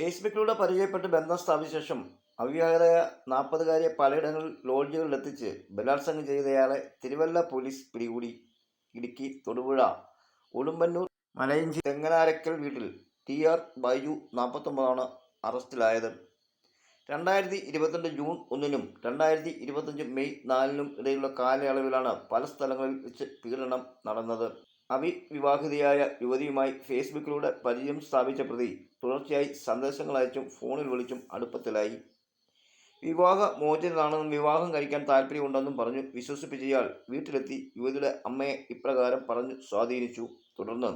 ഫേസ്ബുക്കിലൂടെ പരിചയപ്പെട്ട് ബന്ധം സ്ഥാപിച്ച ശേഷം അവിവാഹിതയായ 40-കാരിയെ പലയിടങ്ങളിൽ ലോഡ്ജുകളിലെത്തിച്ച് ബലാത്സംഗം ചെയ്തയാളെ തിരുവല്ല പോലീസ് പിടികൂടി. ഇടുക്കി തൊടുപുഴ ഉടുമ്പന്നൂർ മലയിഞ്ചി തെങ്ങനാരക്കൽ വീട്ടിൽ ടി.ആർ. ബൈജു 49 അറസ്റ്റിലായത്. 2022 ജൂൺ 1-നും 2025 മെയ് 4-നും ഇടയിലുള്ള കാലയളവിലാണ് പല സ്ഥലങ്ങളിൽ വെച്ച് പീഡനം നടന്നത്. അവിവാഹിതയായ യുവതിയുമായി ഫേസ്ബുക്കിലൂടെ പരിചയം സ്ഥാപിച്ച പ്രതി തുടർച്ചയായി സന്ദേശങ്ങൾ അയച്ചും ഫോണിൽ വിളിച്ചും അടുപ്പത്തിലായി. വിവാഹമോചിതനാണെന്നും വിവാഹം കഴിക്കാൻ താൽപ്പര്യമുണ്ടെന്നും പറഞ്ഞു വിശ്വസിപ്പിച്ച ഇയാൾ വീട്ടിലെത്തി യുവതിയുടെ അമ്മയെ ഇപ്രകാരം പറഞ്ഞു സ്വാധീനിച്ചു. തുടർന്ന്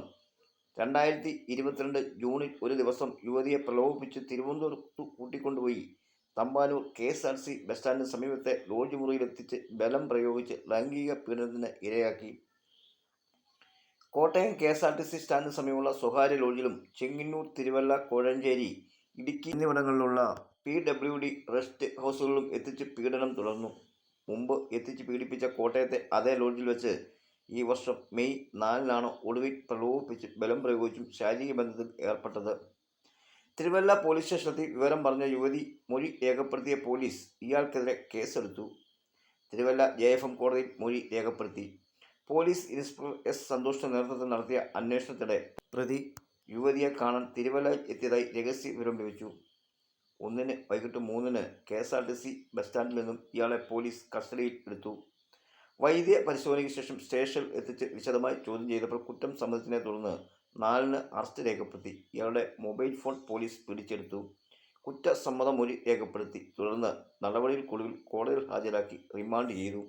2022 ജൂണിൽ ഒരു ദിവസം യുവതിയെ പ്രലോഭിപ്പിച്ച് തിരുവനന്തപുരത്തു കൂട്ടിക്കൊണ്ടുപോയി തമ്പാനൂർ KSRTC ബസ് സ്റ്റാൻഡിന് സമീപത്തെ ലോഡ്ജ് മുറിയിലെത്തിച്ച് ബലം പ്രയോഗിച്ച് ലൈംഗിക പീഡനത്തിന് ഇരയാക്കി. കോട്ടയം KSRTC സ്റ്റാൻഡിന് സമീപമുള്ള സ്വകാര്യ ലോഡ്ജിലും ചെങ്ങന്നൂർ, തിരുവല്ല, കോഴഞ്ചേരി, ഇടുക്കി എന്നിവിടങ്ങളിലുള്ള PWD റെസ്റ്റ് ഹൗസുകളിലും എത്തിച്ച് പീഡനം തുടർന്നു. മുമ്പ് എത്തിച്ച് പീഡിപ്പിച്ച കോട്ടയത്തെ അതേ ലോഡ്ജിൽ വെച്ച് ഈ വർഷം മെയ് 4-നാണ് ഒടുവിൽ പ്രലോഭിപ്പിച്ച് ബലം പ്രയോഗിച്ചും ശാരീരിക ബന്ധത്തിൽ ഏർപ്പെട്ടത്. തിരുവല്ല പോലീസ് സ്റ്റേഷനിലെത്തി വിവരം പറഞ്ഞ യുവതി മൊഴി രേഖപ്പെടുത്തിയ പോലീസ് ഇയാൾക്കെതിരെ കേസെടുത്തു. തിരുവല്ല JFM കോടതിയിൽ മൊഴി രേഖപ്പെടുത്തി. Police inspector S. സന്തോഷിന്റെ നേതൃത്വത്തിൽ നടത്തിയ അന്വേഷണത്തിനിടെ പ്രതി യുവതിയെ കാണാൻ തിരുവല്ലയിൽ എത്തിയതായി രഹസ്യ വിവരം ലഭിച്ചു. 1-ന് വൈകിട്ട് 3-ന് KSRTC ബസ് സ്റ്റാൻഡിൽ നിന്നും ഇയാളെ പോലീസ് കസ്റ്റഡിയിൽ എടുത്തു. വൈദ്യ പരിശോധനയ്ക്ക് ശേഷം സ്റ്റേഷനിൽ എത്തിച്ച് വിശദമായി ചോദ്യം ചെയ്തപ്പോൾ കുറ്റം സമ്മതിച്ചതിനെ തുടർന്ന് 4-ന് അറസ്റ്റ് രേഖപ്പെടുത്തി. ഇയാളുടെ മൊബൈൽ ഫോൺ പോലീസ് പിടിച്ചെടുത്തു. കുറ്റസമ്മത മൊഴി രേഖപ്പെടുത്തി. തുടർന്ന് നടപടികൾക്കൊടുവിൽ കോടതിയിൽ ഹാജരാക്കി റിമാൻഡ് ചെയ്തു.